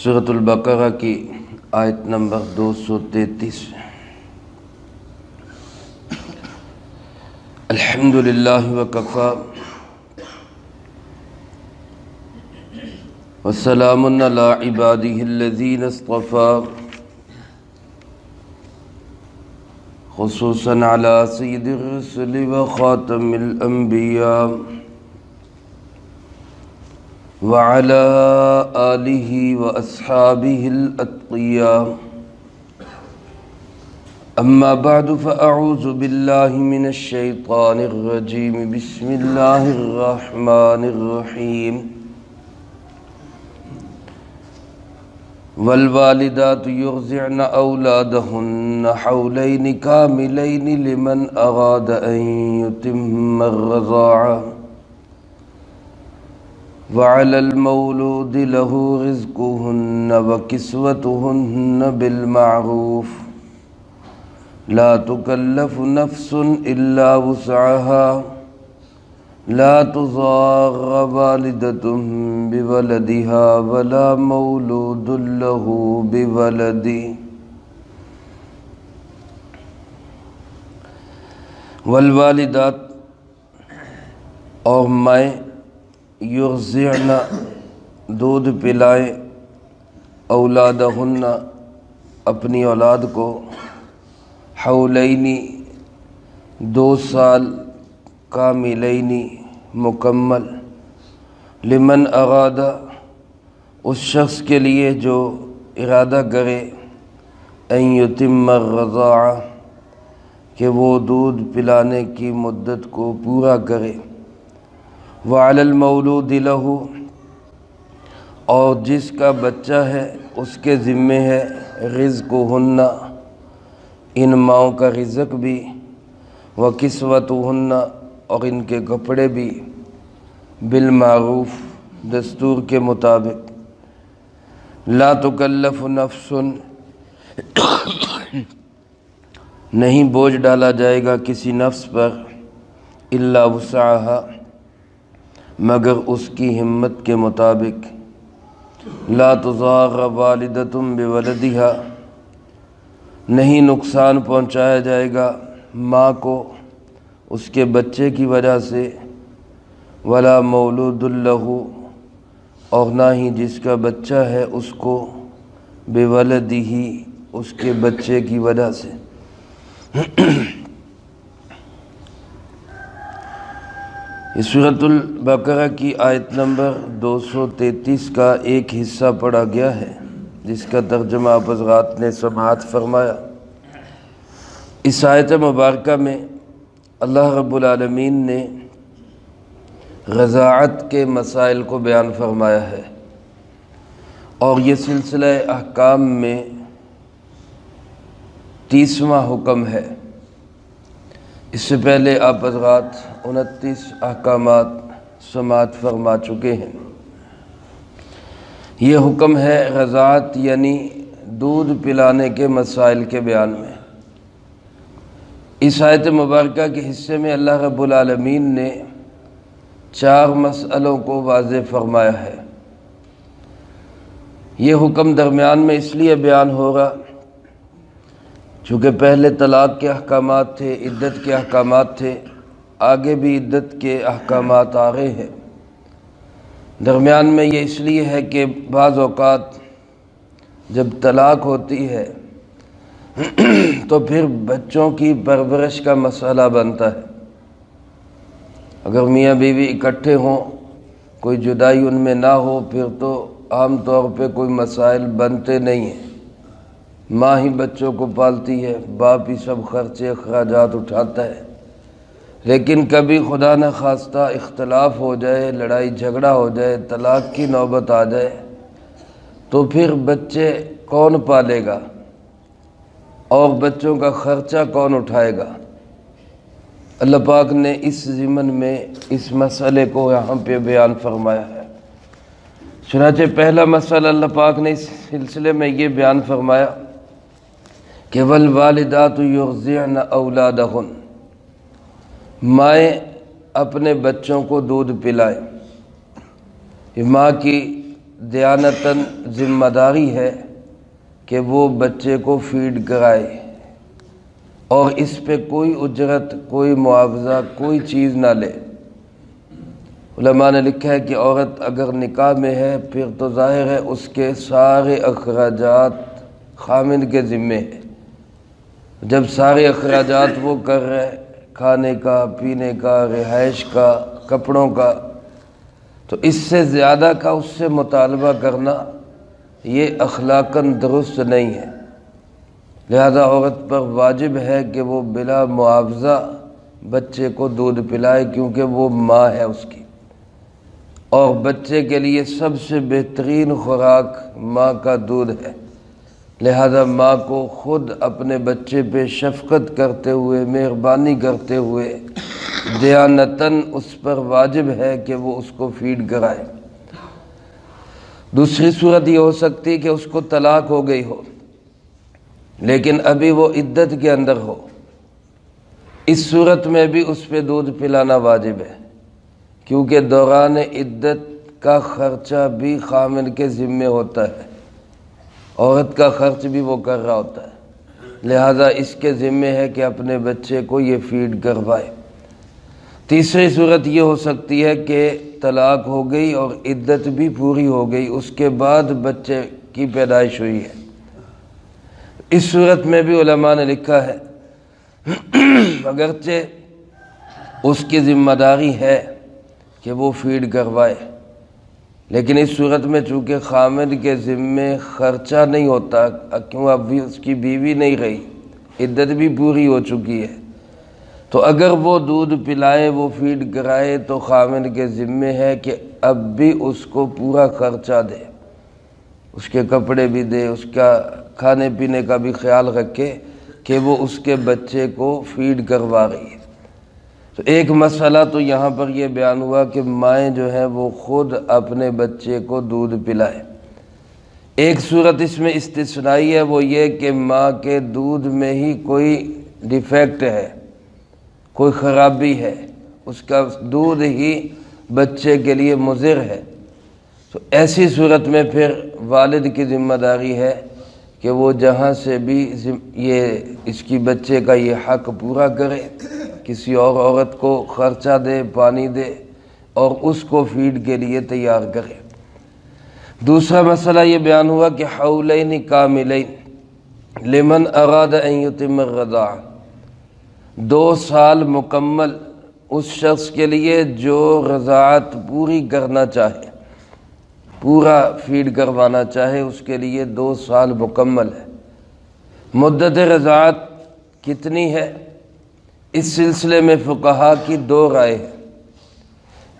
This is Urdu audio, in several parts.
سورۃ البقرہ کی آیت نمبر 233۔ الحمدللہ وکفی وسلام علی عبادہ الذین اصطفی، خصوصاً علی سید الرسل وخاتم الانبیاء وعلى آلہ واصحابہ الاتقیاء، اما بعد فاعوذ باللہ من الشیطان الرجیم، بسم اللہ الرحمن الرحیم۔ والوالدات يرضعن أولادهن حولين كاملين لمن أراد أن يتم الرضاعة، وعلى المولود له رزقهن وكسوتهن بالمعروف، لا تكلف نفس إلا وسعها، لا تضار والدة بولدها ولا مولود له بولده، والوالدات اور مائیں یرضعن دودھ پلائیں اولادہن اپنی اولاد کو، حولینی 2 سال، کاملینی مکمل، لمن ارادہ اس شخص کے لیے جو ارادہ کرے، ان یتم الرضاعہ کہ وہ دودھ پلانے کی مدت کو پورا کرے، وعلی المولود لہ اور جس کا بچہ ہے اس کے ذمے ہے، رزقہن ان ماؤں کا رزق بھی، وکسوتہن اور ان کے کپڑے بھی، بالمعروف دستور کے مطابق، لا تکلف نفس نہیں بوجھ ڈالا جائے گا کسی نفس پر، الا وسعها مگر اس کی ہمت کے مطابق، لا تضار والدۃ بولدها نہیں نقصان پہنچایا جائے گا ماں کو اس کے بچے کی وجہ سے، ولا مولود لہ اور نہ ہی جس کا بچہ ہے اس کو، بولدہ اس کے بچے کی وجہ سے۔ اس سورۃ البقرہ کی آیت نمبر 233 کا ایک حصہ پڑھا گیا ہے، جس کا ترجمہ آپ حضرات نے سماعت فرمایا۔ اس آیت مبارکہ میں اللہ رب العالمین نے رضاعت کے مسائل کو بیان فرمایا ہے، اور یہ سلسلہ احکام میں 30واں حکم ہے۔ اس سے پہلے آپ حضرات 29 احکامات سماعت فرما چکے ہیں۔ یہ حکم ہے رضاعت یعنی دودھ پلانے کے مسائل کے بیان میں۔ اس آیت مبارکہ کے حصے میں اللہ رب العالمین نے 4 مسئلوں کو واضح فرمایا ہے۔ یہ حکم درمیان میں اس لیے بیان ہوگا چونکہ پہلے طلاق کے احکامات تھے، عدت کے احکامات تھے، آگے بھی عدت کے احکامات آ رہے ہیں۔ درمیان میں یہ اس لیے ہے کہ بعض اوقات جب طلاق ہوتی ہے تو پھر بچوں کی پرورش کا مسئلہ بنتا ہے۔ اگر میاں بیوی اکٹھے ہوں، کوئی جدائی ان میں نہ ہو، پھر تو عام طور پہ کوئی مسائل بنتے نہیں ہیں۔ ماں ہی بچوں کو پالتی ہے، باپ ہی سب خرچے اخراجات اٹھاتا ہے، لیکن کبھی خدا نہ خواستہ اختلاف ہو جائے، لڑائی جھگڑا ہو جائے، طلاق کی نوبت آ جائے تو پھر بچے کون پالے گا اور بچوں کا خرچہ کون اٹھائے گا؟ اللہ پاک نے اس ضمن میں اس مسئلے کو یہاں پہ بیان فرمایا ہے۔ چنانچہ پہلا مسئلہ اللہ پاک نے اس سلسلے میں یہ بیان فرمایا کہ والوالدات یرضعن اولادہن، مائیں اپنے بچوں کو دودھ پلائیں۔ یہ ماں کی دیانتاً ذمہ داری ہے کہ وہ بچے کو فیڈ کرائے اور اس پہ کوئی اجرت، کوئی معاوضہ، کوئی چیز نہ لے۔ علماء نے لکھا ہے کہ عورت اگر نکاح میں ہے پھر تو ظاہر ہے اس کے سارے اخراجات خامند کے ذمے ہیں۔ جب سارے اخراجات وہ کر رہے ہیں، کھانے کا، پینے کا، رہائش کا، کپڑوں کا، تو اس سے زیادہ کا اس سے مطالبہ کرنا یہ اخلاقاً درست نہیں ہے۔ لہذا عورت پر واجب ہے کہ وہ بلا معاوضہ بچے کو دودھ پلائے، کیونکہ وہ ماں ہے اس کی، اور بچے کے لیے سب سے بہترین خوراک ماں کا دودھ ہے۔ لہذا ماں کو خود اپنے بچے پہ شفقت کرتے ہوئے، مہربانی کرتے ہوئے دیانتاً اس پر واجب ہے کہ وہ اس کو فیڈ کرائے۔ دوسری صورت یہ ہو سکتی ہے کہ اس کو طلاق ہو گئی ہو لیکن ابھی وہ عدت کے اندر ہو، اس صورت میں بھی اس پہ دودھ پلانا واجب ہے، کیونکہ دوران عدت کا خرچہ بھی خامند کے ذمے ہوتا ہے، عورت کا خرچ بھی وہ کر رہا ہوتا ہے، لہذا اس کے ذمے ہے کہ اپنے بچے کو یہ فیڈ کروائے۔ تیسری صورت یہ ہو سکتی ہے کہ طلاق ہو گئی اور عدت بھی پوری ہو گئی، اس کے بعد بچے کی پیدائش ہوئی ہے۔ اس صورت میں بھی علماء نے لکھا ہے اگرچہ اس کی ذمہ داری ہے کہ وہ فیڈ کروائے، لیکن اس صورت میں چونکہ خامد کے ذمے خرچہ نہیں ہوتا، کیوں اب بھی اس کی بیوی نہیں رہی، عدت بھی پوری ہو چکی ہے، تو اگر وہ دودھ پلائے، وہ فیڈ کرائے، تو خامد کے ذمے ہے کہ اب بھی اس کو پورا خرچہ دے، اس کے کپڑے بھی دے، اس کا کھانے پینے کا بھی خیال رکھے کہ وہ اس کے بچے کو فیڈ کروا رہی ہے۔ تو ایک مسئلہ تو یہاں پر یہ بیان ہوا کہ مائیں جو ہیں وہ خود اپنے بچے کو دودھ پلائے۔ ایک صورت اس میں استثنائی ہے، وہ یہ کہ ماں کے دودھ میں ہی کوئی ڈیفیکٹ ہے، کوئی خرابی ہے، اس کا دودھ ہی بچے کے لیے مضر ہے، تو ایسی صورت میں پھر والد کی ذمہ داری ہے کہ وہ جہاں سے بھی یہ اس کی بچے کا یہ حق پورا کرے، کسی اور عورت کو خرچہ دے، پانی دے، اور اس کو فیڈ کے لیے تیار کرے۔ دوسرا مسئلہ یہ بیان ہوا کہ حولین کاملین لمن اراد ان یتم الرضاعہ، 2 سال مکمل اس شخص کے لیے جو رضاعت پوری کرنا چاہے، پورا فیڈ کروانا چاہے، اس کے لیے 2 سال مکمل ہے۔ مدت رضاعت کتنی ہے؟ اس سلسلے میں فقہا کی 2 رائے ہیں۔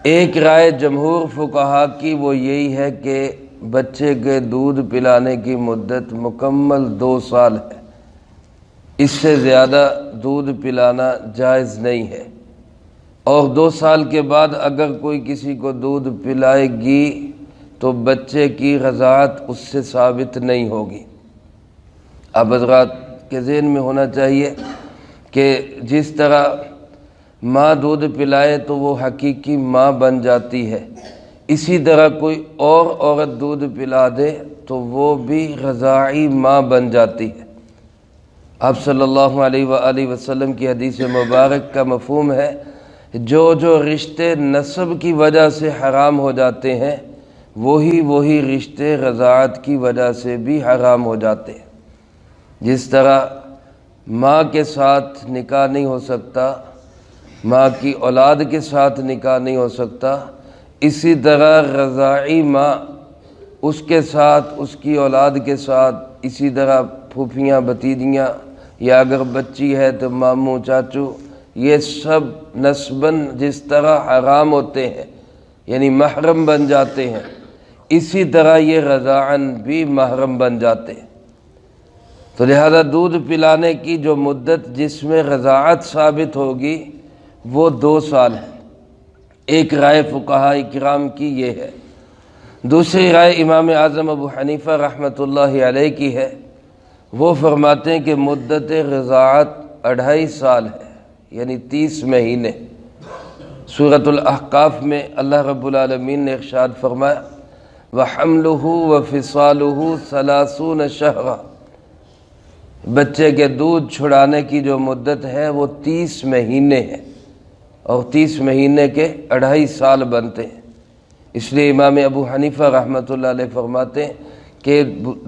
ایک رائے جمہور فقہا کی وہ یہی ہے کہ بچے کے دودھ پلانے کی مدت مکمل 2 سال ہے، اس سے زیادہ دودھ پلانا جائز نہیں ہے، اور 2 سال کے بعد اگر کوئی کسی کو دودھ پلائے گی تو بچے کی رضاعت اس سے ثابت نہیں ہوگی۔ اب حضرات کے ذہن میں ہونا چاہیے کہ جس طرح ماں دودھ پلائے تو وہ حقیقی ماں بن جاتی ہے، اسی طرح کوئی اور عورت دودھ پلا دے تو وہ بھی رضاعی ماں بن جاتی ہے۔ آپ صلی اللہ علیہ وآلہ وسلم کی حدیث مبارک کا مفہوم ہے، جو رشتے نسب کی وجہ سے حرام ہو جاتے ہیں وہی رشتے رضاعت کی وجہ سے بھی حرام ہو جاتے ہیں۔ جس طرح ماں کے ساتھ نکاح نہیں ہو سکتا، ماں کی اولاد کے ساتھ نکاح نہیں ہو سکتا، اسی طرح رضاعی ماں اس کے ساتھ، اس کی اولاد کے ساتھ، اسی طرح پھوپھیاں، بھتیجیاں، یا اگر بچی ہے تو ماموں، چاچو، یہ سب نسباً جس طرح حرام ہوتے ہیں یعنی محرم بن جاتے ہیں، اسی طرح یہ رضاعاً بھی محرم بن جاتے ہیں۔ تو لہذا دودھ پلانے کی جو مدت جس میں رضاعت ثابت ہوگی وہ 2 سال ہے۔ ایک رائے فقہاء کرام کی یہ ہے۔ دوسری رائے امام اعظم ابو حنیفہ رحمۃ اللہ علیہ کی ہے، وہ فرماتے ہیں کہ مدت رضاعت 2.5 سال ہے، یعنی 30 مہینے۔ سورۃ الاحقاف میں اللہ رب العالمین نے ارشاد فرمایا وحملہ وفصالہ 30 شہرا، بچے کے دودھ چھڑانے کی جو مدت ہے وہ 30 مہینے ہے، اور 30 مہینے کے 2.5 سال بنتے ہیں۔ اس لیے امام ابو حنیفہ رحمۃ اللہ علیہ فرماتے ہیں کہ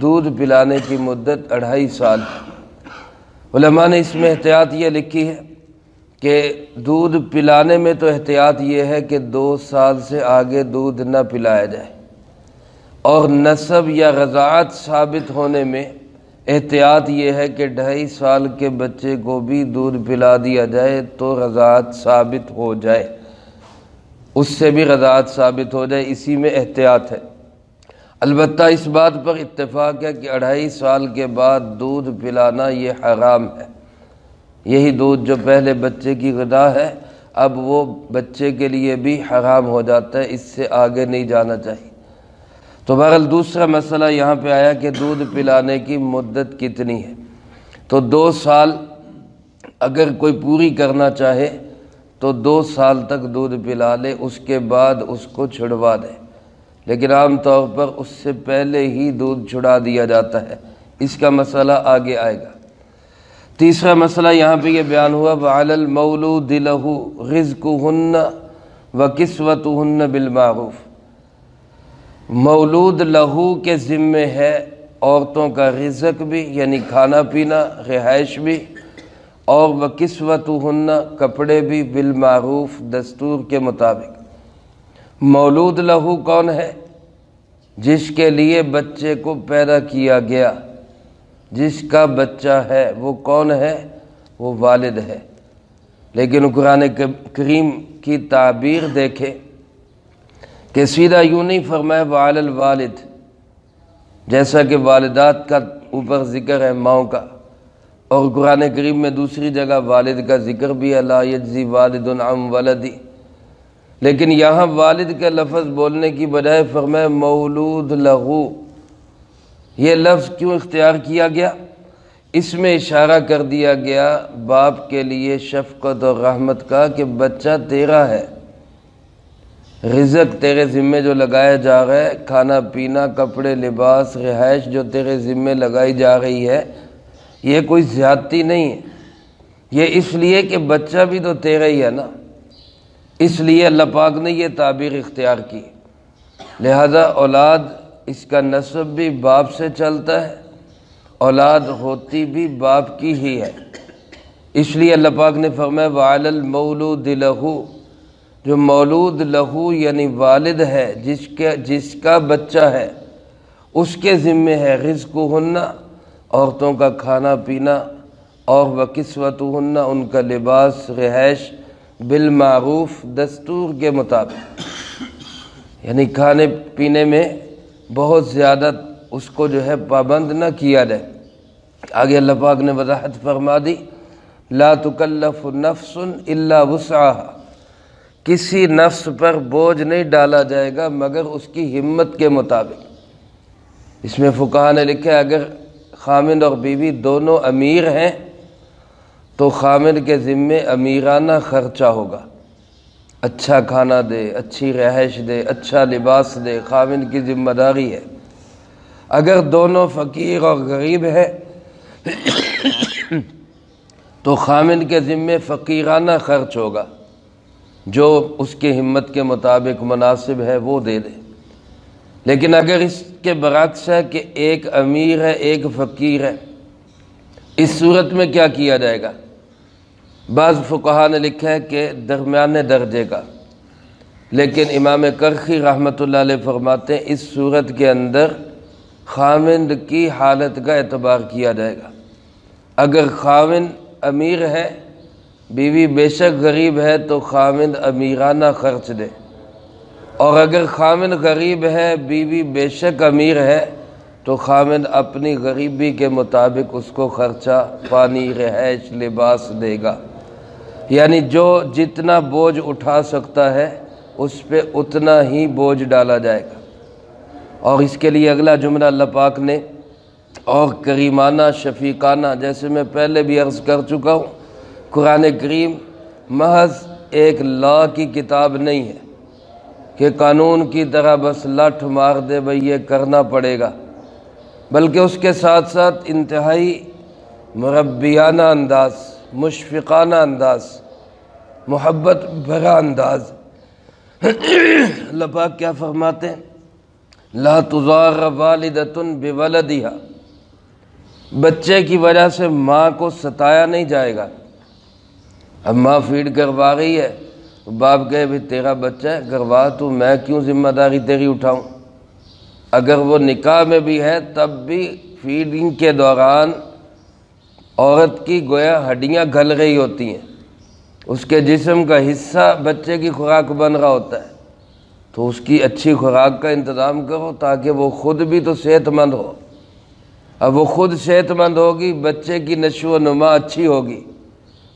دودھ پلانے کی مدت 2.5 سال ہے۔ علماء نے اس میں احتیاط یہ لکھی ہے کہ دودھ پلانے میں تو احتیاط یہ ہے کہ 2 سال سے آگے دودھ نہ پلایا جائے، اور نسب یا رضاعت ثابت ہونے میں احتیاط یہ ہے کہ 2.5 سال کے بچے کو بھی دودھ پلا دیا جائے تو رضاعت ثابت ہو جائے، اس سے بھی رضاعت ثابت ہو جائے، اسی میں احتیاط ہے۔ البتہ اس بات پر اتفاق ہے کہ 2.5 سال کے بعد دودھ پلانا یہ حرام ہے۔ یہی دودھ جو پہلے بچے کی غذا ہے اب وہ بچے کے لیے بھی حرام ہو جاتا ہے، اس سے آگے نہیں جانا چاہیے۔ تو بہرحال دوسرا مسئلہ یہاں پہ آیا کہ دودھ پلانے کی مدت کتنی ہے، تو 2 سال اگر کوئی پوری کرنا چاہے تو 2 سال تک دودھ پلا لے، اس کے بعد اس کو چھڑوا دے، لیکن عام طور پر اس سے پہلے ہی دودھ چھڑا دیا جاتا ہے، اس کا مسئلہ آگے آئے گا۔ تیسرا مسئلہ یہاں پہ یہ بیان ہوا وَعَلَى الْمَوْلُودِ لَهُ رِزْقُهُنَّ وَكِسْوَتُهُنَّ بِالْمَعْرُوفِ، مولود لہو کے ذمے ہے عورتوں کا رزق بھی، یعنی کھانا پینا، رہائش بھی، اور وَكِسْوَتُهُنَّ کپڑے بھی، بالمعروف دستور کے مطابق۔ مولود لہو کون ہے؟ جس کے لیے بچے کو پیدا کیا گیا، جس کا بچہ ہے وہ کون ہے؟ وہ والد ہے۔ لیکن قرآن کریم کی تعبیر دیکھیں کہ سیدھا یوں نہیں فرمایا وعلی الوالد، جیسا کہ والدات کا اوپر ذکر ہے ماؤں کا، اور قرآن کریم میں دوسری جگہ والد کا ذکر بھی ہے لا یجزی والد عن ولدی، لیکن یہاں والد کا لفظ بولنے کی بجائے فرمایا مولود لہو۔ یہ لفظ کیوں اختیار کیا گیا؟ اس میں اشارہ کر دیا گیا باپ کے لیے شفقت اور رحمت کا کہ بچہ تیرا ہے، رزق تیرے ذمے جو لگایا جا رہا ہے، کھانا پینا، کپڑے، لباس، رہائش جو تیرے ذمے لگائی جا رہی ہے، یہ کوئی زیادتی نہیں ہے، یہ اس لیے کہ بچہ بھی تو تیرا ہی ہے نا، اس لیے اللہ پاک نے یہ تعبیر اختیار کی۔ لہذا اولاد، اس کا نسب بھی باپ سے چلتا ہے، اولاد ہوتی بھی باپ کی ہی ہے، اس لیے اللہ پاک نے فرمایا وَعَلَى الْمَوْلُودِ لَهُ، جو مولود لہو یعنی والد ہے، جس کا بچہ ہے، اس کے ذمے ہے رزقہن، عورتوں کا کھانا پینا، اور وکسوتہن، ان کا لباس، رہائش، بالمعروف دستور کے مطابق، یعنی کھانے پینے میں بہت زیادہ اس کو جو ہے پابند نہ کیا جائے۔ آگے اللہ پاک نے وضاحت فرما دی لا تکلف نفس الا وسعها، کسی نفس پر بوجھ نہیں ڈالا جائے گا مگر اس کی ہمت کے مطابق۔ اس میں فقہا نے لکھا ہے اگر خامند اور بیوی دونوں امیر ہیں تو خامند کے ذمے امیرانہ خرچہ ہوگا، اچھا کھانا دے، اچھی رہائش دے، اچھا لباس دے، خامند کی ذمہ داری ہے۔ اگر دونوں فقیر اور غریب ہے تو خامند کے ذمے فقیرانہ خرچ ہوگا، جو اس کے ہمت کے مطابق مناسب ہے وہ دے دے۔ لیکن اگر اس کے برعکس ہے کہ ایک امیر ہے ایک فقیر ہے، اس صورت میں کیا کیا جائے گا؟ بعض فقہا نے لکھا ہے کہ درمیانے درجے کا، لیکن امام کرخی رحمۃ اللہ علیہ فرماتے ہیں اس صورت کے اندر خامند کی حالت کا اعتبار کیا جائے گا۔ اگر خامند امیر ہے، بیوی بے شک غریب ہے تو خامند امیرانہ خرچ دے، اور اگر خامند غریب ہے، بیوی بے شک امیر ہے تو خامند اپنی غریبی کے مطابق اس کو خرچہ، پانی، رہائش، لباس دے گا، یعنی جو جتنا بوجھ اٹھا سکتا ہے اس پہ اتنا ہی بوجھ ڈالا جائے گا۔ اور اس کے لیے اگلا جملہ اللہ پاک نے اور کریمانہ، شفیقانہ، جیسے میں پہلے بھی عرض کر چکا ہوں، قرآن کریم محض ایک لا کی کتاب نہیں ہے، کہ قانون کی طرح بس لٹھ مار دے بھئی یہ کرنا پڑے گا، بلکہ اس کے ساتھ ساتھ انتہائی مربیانہ انداز، مشفقانہ انداز، محبت بھرا انداز۔ اللہ پاک کیا فرماتے ہیں؟ لا تضار والدۃ بولدہا، بچے کی وجہ سے ماں کو ستایا نہیں جائے گا۔ اب ماں فیڈ کروا رہی ہے، باپ کہے بھی تیرا بچہ ہے کروا تو، میں کیوں ذمہ داری تیری اٹھاؤں؟ اگر وہ نکاح میں بھی ہے تب بھی فیڈنگ کے دوران عورت کی گویا ہڈیاں گل رہی ہوتی ہیں، اس کے جسم کا حصہ بچے کی خوراک بن رہا ہوتا ہے، تو اس کی اچھی خوراک کا انتظام کرو تاکہ وہ خود بھی تو صحت مند ہو۔ اب وہ خود صحت مند ہوگی، بچے کی نشو و نما اچھی ہوگی،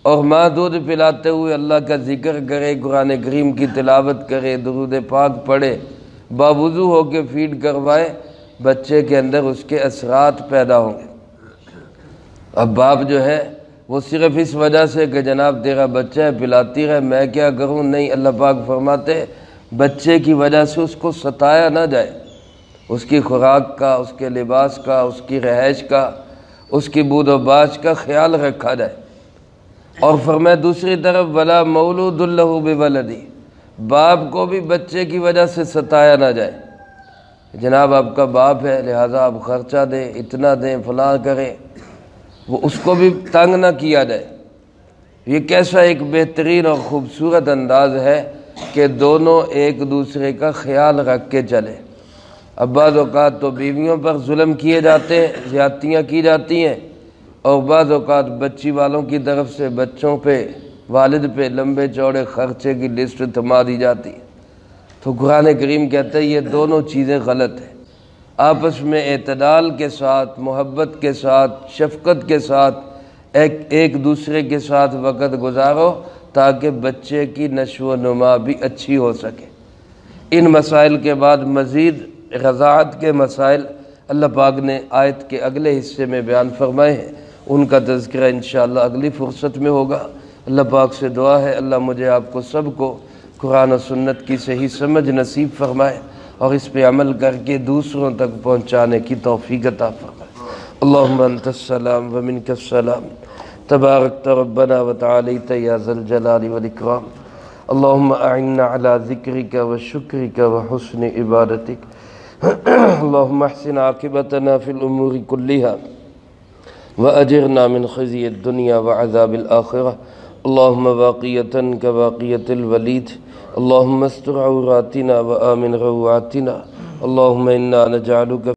اور ماں دودھ پلاتے ہوئے اللہ کا ذکر کرے، قرآن کریم کی تلاوت کرے، درود پاک پڑھے، باوضو ہو کے فیڈ کروائے، بچے کے اندر اس کے اثرات پیدا ہوں گے۔ اب باپ جو ہے وہ صرف اس وجہ سے کہ جناب تیرا بچہ ہے پلاتی رہے، میں کیا کروں، نہیں، اللہ پاک فرماتے بچے کی وجہ سے اس کو ستایا نہ جائے، اس کی خوراک کا، اس کے لباس کا، اس کی رہائش کا، اس کی بود و باش کا خیال رکھا جائے۔ اور فرمایا دوسری طرف ولا مولود لہ بولدہ، باپ کو بھی بچے کی وجہ سے ستایا نہ جائے، جناب آپ کا باپ ہے لہذا آپ خرچہ دیں، اتنا دیں، فلاں کریں، وہ اس کو بھی تنگ نہ کیا جائے۔ یہ کیسا ایک بہترین اور خوبصورت انداز ہے کہ دونوں ایک دوسرے کا خیال رکھ کے چلے۔ اب بعض اوقات تو بیویوں پر ظلم کیے جاتے ہیں، زیادتیاں کی جاتی ہیں، اور بعض اوقات بچی والوں کی طرف سے بچوں پہ، والد پہ لمبے چوڑے خرچے کی لسٹ تھما دی جاتی ہے۔ تو قرآن کریم کہتا ہے یہ دونوں چیزیں غلط ہیں، آپس میں اعتدال کے ساتھ، محبت کے ساتھ، شفقت کے ساتھ ایک دوسرے کے ساتھ وقت گزارو تاکہ بچے کی نشو و نما بھی اچھی ہو سکے۔ ان مسائل کے بعد مزید رضاعت کے مسائل اللہ پاک نے آیت کے اگلے حصے میں بیان فرمائے ہیں، ان کا تذکرہ انشاءاللہ اگلی فرصت میں ہوگا۔ اللہ پاک سے دعا ہے اللہ مجھے آپ کو سب کو قرآن و سنت کی صحیح سمجھ نصیب فرمائے اور اس پہ عمل کر کے دوسروں تک پہنچانے کی توفیق عطا فرمائے۔ اللہم انت السلام ومنک السلام، تبارکت ربنا وتعالیت یا ذا الجلال والاکرام۔ اللہم اعنا علی ذکرک وشکرک وحسن عبادتک۔ اللہم احسن عاقبتنا فی الامور کلہا وأجرنا من خزي الدنيا وعذاب الآخرة، اللهم باقية كباقية الوليد، اللهم استر عوراتنا وآمن روعاتنا، اللهم إنا نجعلك